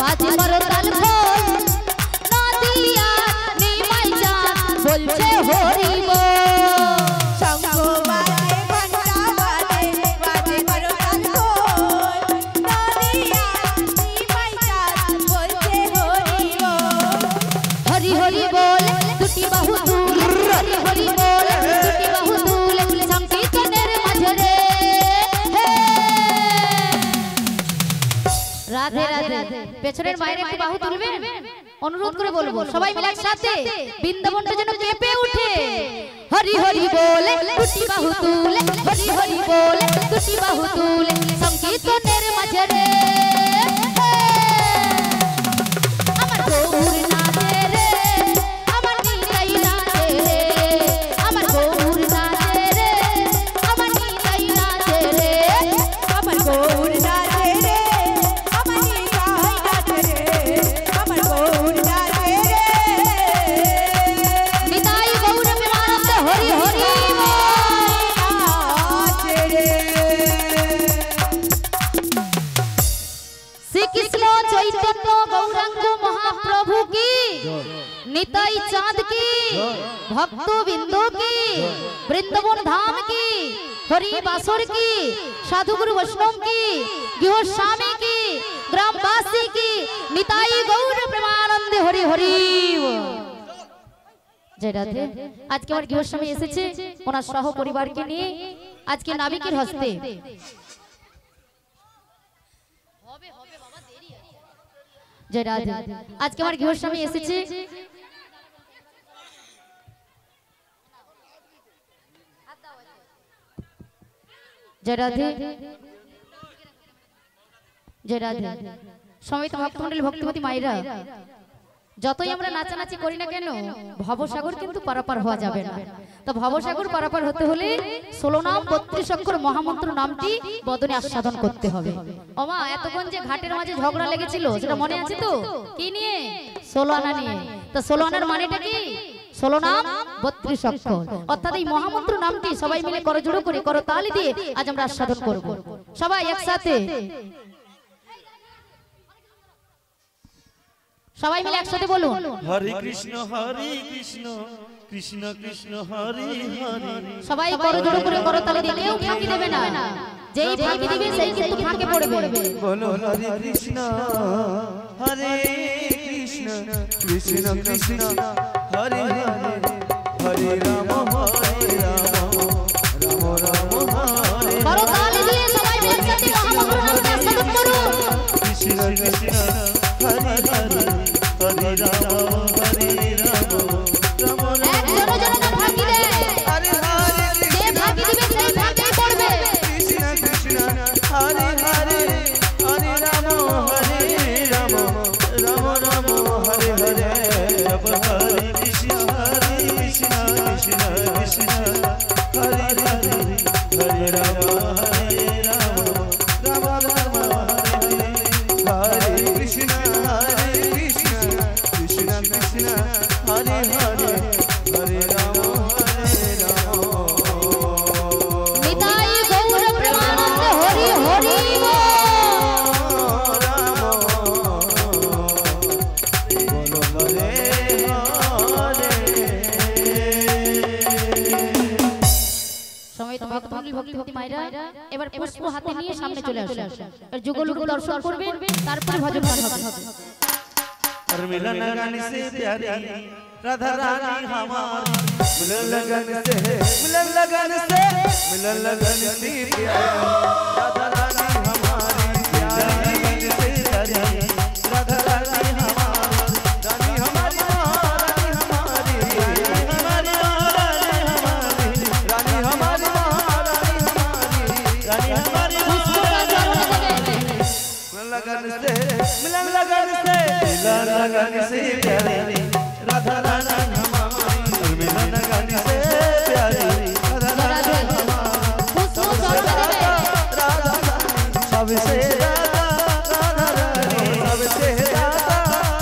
বাজে করো তাল খোল, নদিয়ার নিমাই চাঁদ বলছে হরি বল। শঙ্খ বাজে, ঘন্টা বাজে, বাজে করো তাল খোল, নদিয়া নিমাই চাঁদ বলছে হরি বল। হরি হরি বল দুটি বাহু তুলে, হরি হরি বল দুটি বাহু তুলে, সংকীর্তনের মাঝে রে। রাধে রাধে। পেছনের মায়ের একটু বাহু তুলবেন, অনুরোধ করে বলবো সবাই মিলে একসাথে বৃন্দাবনটা যেন কেঁপে উঠে। হরি হরি বলে দুটি বাহু তুলে, হরি হরি বলে দুটি বাহু তুলে, সংকীর্তনের মাঝে রে। আমার গৌর নাচে রে, আমার নিতাই নাচে রে, আমার গৌর নাচে রে, আমার নিতাই নাচে রে। আমার গৌর নাচে রে, আমার নিতাই নাচে রে, আমার গৌর নাচে রে। নিতাই গৌর প্রেমানন্দ হরি হরি বল। নাচে রে। শ্রীকৃষ্ণ চৈতন্য গৌরাঙ্গ মহাপ্রভু কি, নিতাই চাঁদ কি, ভক্তবৃন্দ কি, বৃন্দাবন ধাম কি, হরি বাসর কি, সাধুগুরু বৈষ্ণব কি, গৃহস্বামী কি, গ্রামবাসী কি, নিতাই গৌর প্রেমানন্দে হরি হরি বল। জয় রাধে। আজকে আমার গৃহস্বামী এসেছে ওনার সহ পরিবারকে নিয়ে আজকে নাবিকের হস্তে। জয় রাধে। আজকে আমার গৃহস্বামী এসেছে জয় রাধে। জয় রাধে। সমিত ভক্তমণ্ডলী ভক্তিমতী মায়েরা, যতই আমরা নাচানাচি করি না কেন ভবসাগর কিন্তু পারাপার হওয়া যাবে না। তো ভবসাগর পারাপার হতে হলে 16 নাম 32 অক্ষর মহামন্ত্র নামটি বদনে আস্বাদন করতে হবে। ওমা এতক্ষণ যে ঘাটের মাঝে ঝগড়া লেগেছিল সেটা মনে আছে তো? কি নিয়ে? 16 আনা নিয়ে। তো 16 আনার মানেটা কি? 16 নাম 32 অক্ষর, অর্থাৎ এই মহামন্ত্র নামটি সবাই মিলে করজোড়ো করে করতালি দিয়ে আজ আমরা আস্বাদন করব। সবাই একসাথে, সবাই মিলে একসাথে বলুন। হরে কৃষ্ণ কৃষ্ণ কৃষ্ণ হরে হরে। সবাই করজোড়ো করে করতালি দিয়ে, কেউ ফাঁকি দেবে না। যেই ফাঁকি দিবে সেই কিন্তু ফাঁকে পড়বে। বলো হরে কৃষ্ণ কৃষ্ণ কৃষ্ণ হরে হরে, হরে রাম রাম রাম হরে। করতালি দিয়ে সবাই মিলে একসাথে মহামন্ত্র নামটি আস্বাদন করুন। কৃষ্ণ কৃষ্ণ হরে হরে, হরে রাম রাম রাম। একজনও যেন না ফাঁকি দেয়। হরে হরে যে ফাঁকি দিবে সেই ফাঁকেই পড়বে। কৃষ্ণ কৃষ্ণ হরে হরে, হরে রাম রাম রাম হরে হরে। হরে কৃষ্ণ কৃষ্ণ কৃষ্ণ হরে হরে, হরে রাম রাম রাম হরে হরে। হরে কৃষ্ণ কৃষ্ণ কৃষ্ণ হরে হরে, হরে রাম নিতাই গৌর প্রেমানন্দ হরি হরি বল। সমিত ভক্তমণ্ডলী ভক্তিমতী মায়েরা এবার পুষ্প হাতে নিয়ে সামনে চলে আসুন। আর যুগলুগ দর্শন করবেন, তারপরে ভজন গান হবে। और मिलन लगन से प्यारी राधा रानी हमारी मिलन लगन से मिलन लगन से मिलन लगन से प्यारी राधा रानी हमारी प्यारी लगन से प्यारी राधा रानी हमारी रानी हमारी रानी हमारी रानी हमारी रानी हमारी मिलन लगन से प्यारी राधा रानी हमारी मिलन लगन से प्यारी राधा रानी सबसे ज्यादा राधा रानी सबसे ज्यादा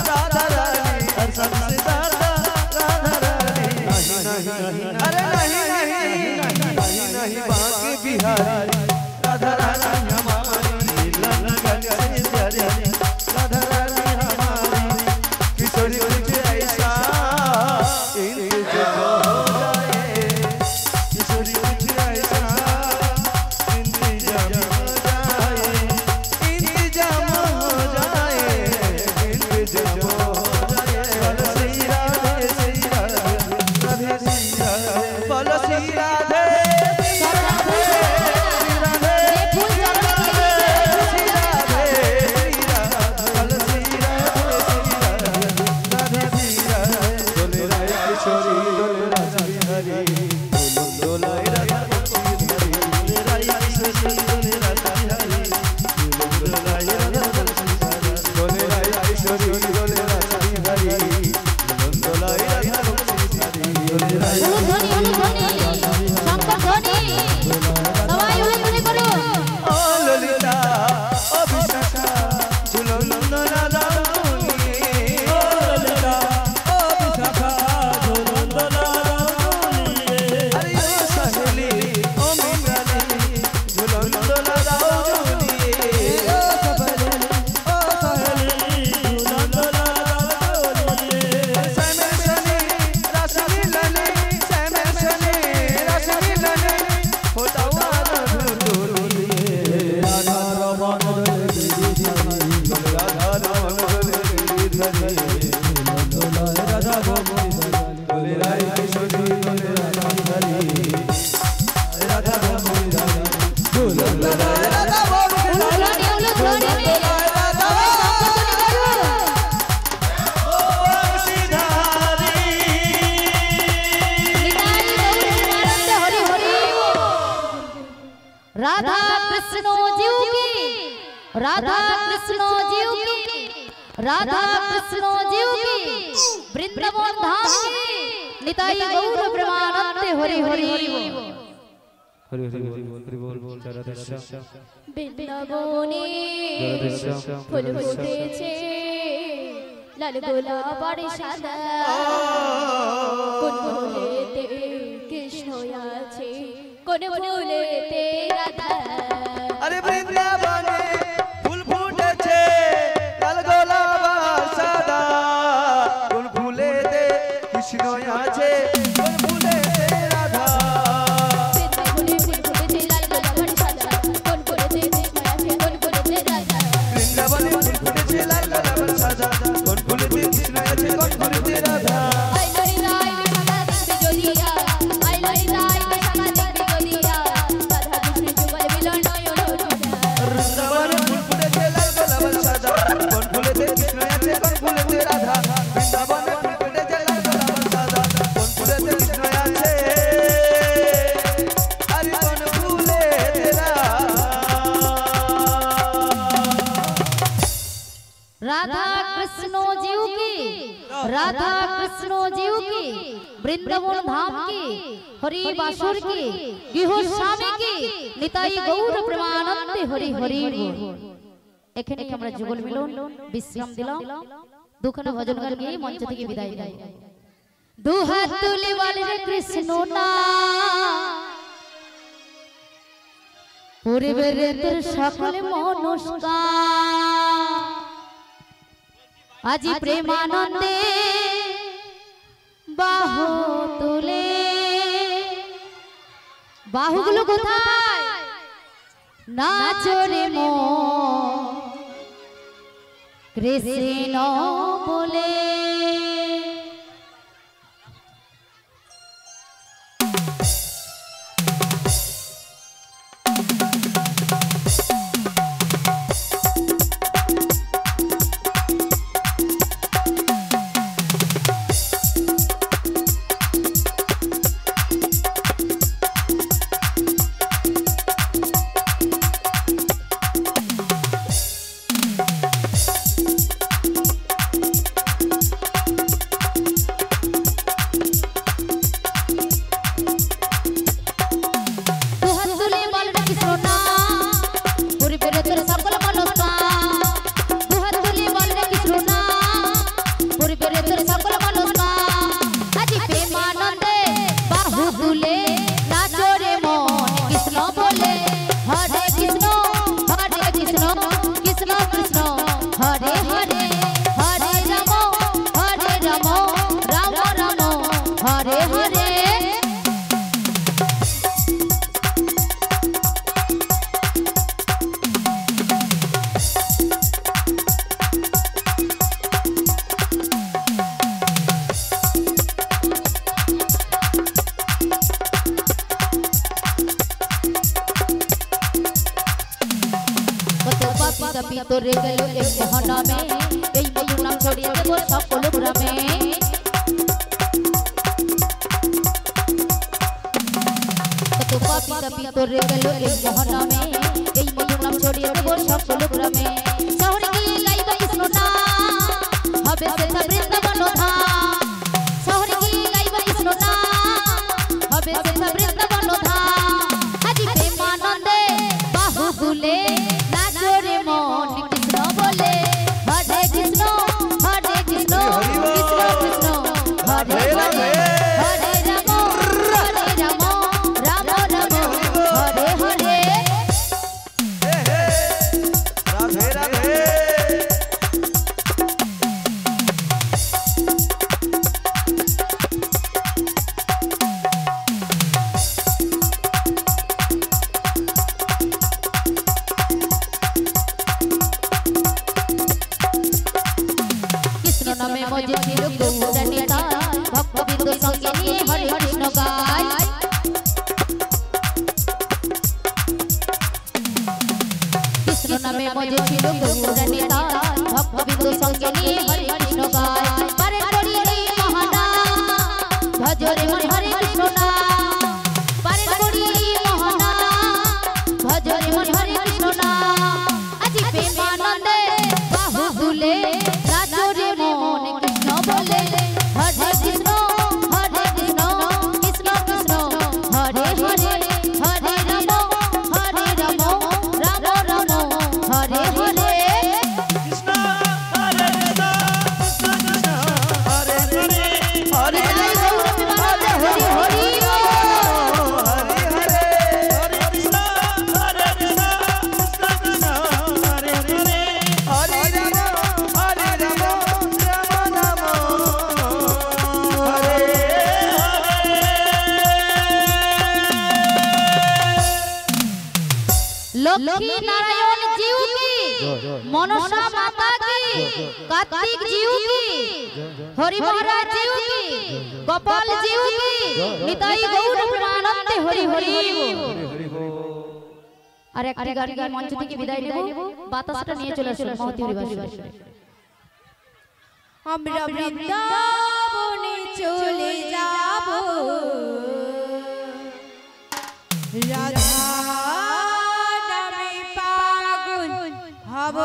राधा रानी सबसे ज्यादा राधा रानी नहीं अरे नहीं नहीं नहीं नहीं बाकी बिहारी राधा रानी हमारी मिलन लगन से प्यारी राधा रानी हमारी किशोरी कुछ ऐसा इंतजाम हो जाए किशोरी कुछ ऐसा इंतजाम हो जाए इंतजाम हो जाए इंतजाम हो जाए बोलो श्री राधे राधे श्री राधे बोलो श्री राधे राधा कृष्ण जीव की राधा कृष्ण जीव की राधा कृष्ण जीव की वृंदावन धाम की निताई गौर प्रेमानंद हरि हरि हरि हरि बोल বৃন্দাবনে ফুল ফুটেছে লাল গোলাপের সাদা কোন ফুলেতে কৃষ্ণ আছে কোন ফুলেতে রাধা अरे वृंदावने फूल फूटेছে লাল গোলাপ সাদা কোন ফুলেতে কৃষ্ণ আছে কোন ফুলেতে রাধা বৃন্দাবনে ফুল ফুটেছে লাল গোলাপ সাদা কোন ফুলেতে কৃষ্ণ আছে কোন ফুলেতে রাধা राधा कृष्ण जीव की राधा कृष्ण जीव की वृंदावन धाम की हरि बासुर की गृह स्वामी की निताई गौर प्रेमानंद हरि हरि এখানে আমরা যুগল মিলন বিশ্রাম দিলাম দুখানা ভজন গান গিয়ে মঞ্চ থেকে বিদায় নিই দু হাত তুলে বলে রে কৃষ্ণ না পরিবের তোর সকল মনস্কার আজি প্রেমানন্দে বাহু তুলে বাহুগুলো কোথায় নাচরে মন কৃষ্ণ বলে তোরে গেল এই মোহনামে এই মধুর নাম ছড়িয়ে দেব সকল গ্রামে কত পাপী তাপী তোরে গেল এই মোহনামে এই মধুর নাম ছড়িয়ে দেব সকল গ্রামে শহরে গিয়ে গাইব কৃষ্ণ নাম হবে সেথা বৃন্দাবন ধাম শহরে গিয়ে গাইব কৃষ্ণ নাম হবে সেথা বৃন্দাবন ধাম আজি প্রেমানন্দে বাহু দুলে নাচো রে মন কৃষ্ণ বলে হরে কৃষ্ণ কৃষ্ণ কৃষ্ণ হরে হরে হরে রাম রাম রাম হরে হরে রাধে রাধে নামে মজে ছিল গৌরানী তাই ভক্তবৃন্দ সঙ্গে নিয়ে হরে কৃষ্ণ গায় কৃষ্ণ নামে মজে ছিল গৌরানী তাই ভক্তবৃন্দ সঙ্গে নিয়ে হরে কৃষ্ণ গায় পারে করি এই মহানাম ভজরে মন হরে কৃষ্ণ নাম পারে করি এই মহানাম ভজরে মন হরে কৃষ্ণ নাম আজি প্রেমানন্দে বাহু দুলে নাচো রে মন কৃষ্ণ বলে হরে কৃষ্ণ কৃষ্ণ কৃষ্ণ হরে হরে হরে রাম রাম রাম হরে হরে কৃষ্ণ হরে কৃষ্ণ কৃষ্ণ হরে হরে হরে হরে গৌর হরি হরি হরে হরে হরে কৃষ্ণ হরে কৃষ্ণ কৃষ্ণ হরে হরে হরে রাম রাম রাম হরে लक्ष्मी नारायण जीव की मनसा माता की कार्तिक जीव की हरि महाराज जीव की गोपाल जीव की निताई गौर प्रेमानंद हरि हरि আর একটি গান গান মঞ্চ থেকে বিদায় নেব বাতাসটা নিয়ে চলে আসুন মহতি হরিবাসী আমরা বৃন্দাবনে চলে যাব রাধা নামে পাগল হব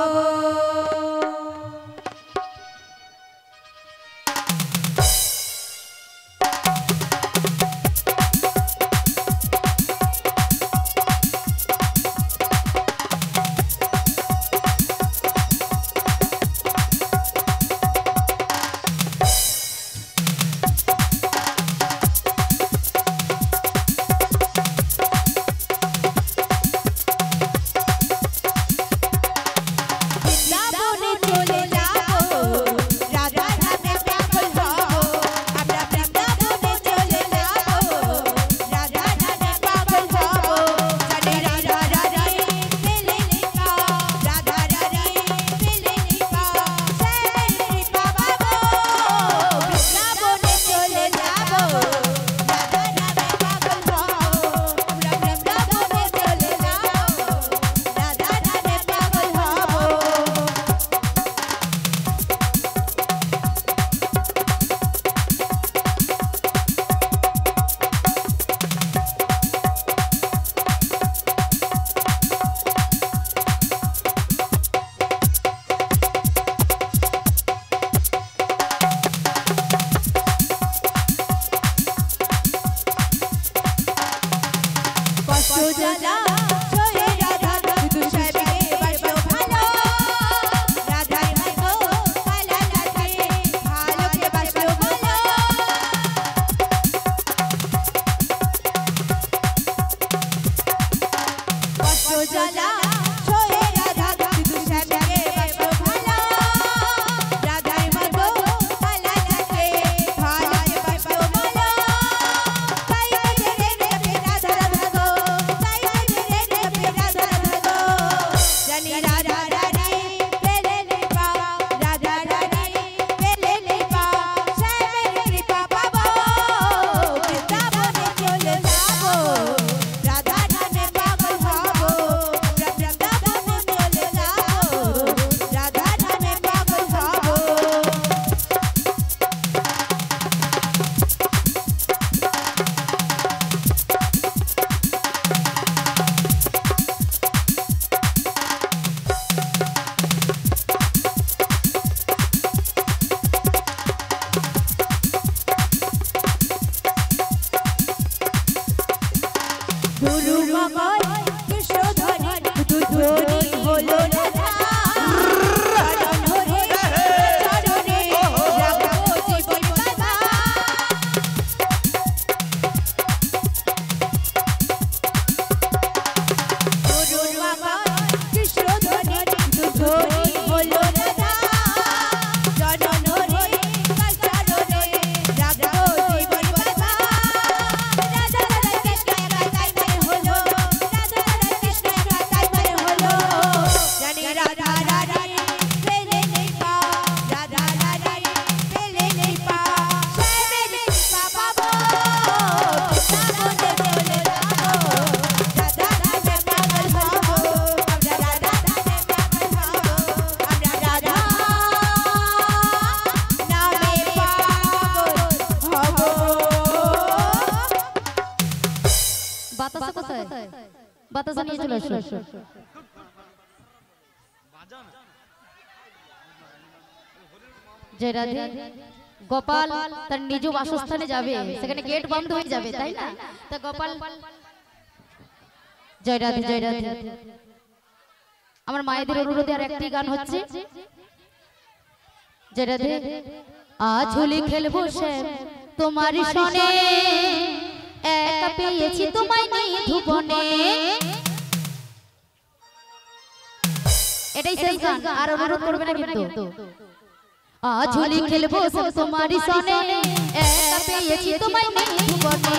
জ্বালা ছয়ে রাধা শুধু শ্যামকে বাসো ভালো রাধার ভাগ্য কালা লাগে ভালোকে বাসো ভালো বাসো জ্বালা ছয়ে রাধা শুধু শ্যামকে বাসো ভালো রাধার ভাগ্য কালা লাগে ভালোকে বাসো ভালো তাই রে রে রাধা রাধা তাই রে রে রাধা রাধা জানি রাধা রানী পেলে নে পা রাধা রানী পেলে নে পা শ্যামের কৃপা পাবো বৃন্দাবনে চলে যাবো রাধা নামে পাগল হবো বৃন্দাবনে চলে যাবো রাধা নামে পাগল হবো গুরু মঙ্গল কৃষ্ণ ধনি দুধনি হলো রাধা চরণ ধরে চরণে রাখবো জীবন বাধা গুরু মঙ্গল কৃষ্ণ ধনি দুধনি হলো রাধা চরণ ধরে চরণে রাখবো জীবন বাধা রাধা রাধা কৃষ্ণ রাধা হলো রাধা রাধা কৃষ্ণ রাধা হলো জানি রাধা রানী পেলে নেই পা রাধা রানী পেলে নেই পা শ্যামের কৃপা পাবো বৃন্দাবনে চলে যাবো রাধা নামে পাগল হবো আমরা রাধা নামে পাগল হবো আমরা রাধা নামে পাগল হবো বাতাসা কোথায়? বাতাসা নিয়ে চলে আসো। জয় রাধে। গোপাল তার নিজ বাসস্থানে যাবে, সেখানে গেট বন্ধ হয়ে যাবে, তাই না? তা গোপাল জয় রাধে জয় রাধে। আমার মায়েদের অনুরোধে আর একটি গান হচ্ছে। জয় রাধে। আজ হোলি খেলবো শ্যাম তোমার সনে, একা পেয়েছি তোমায় নিধু বনে। এটাই শেষ গান, আর অনুরোধ করবে না কিন্তু। আজ হোলি খেলবো সব তোমারই সনে, একা পেয়েছি তোমায় নিধু বনে।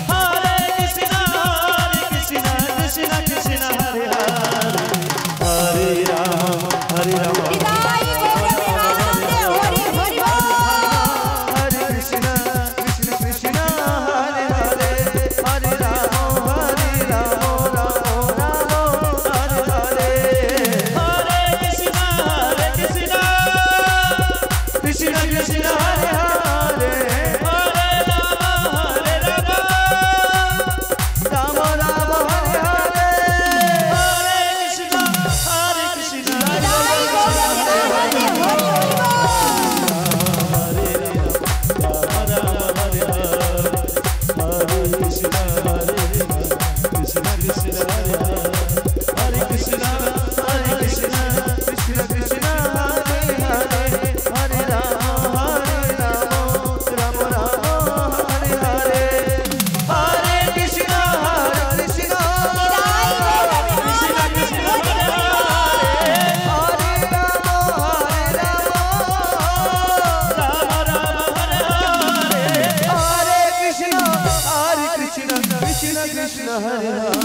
Hare Krishna, Krishna Krishna Hare Hare Hari Hari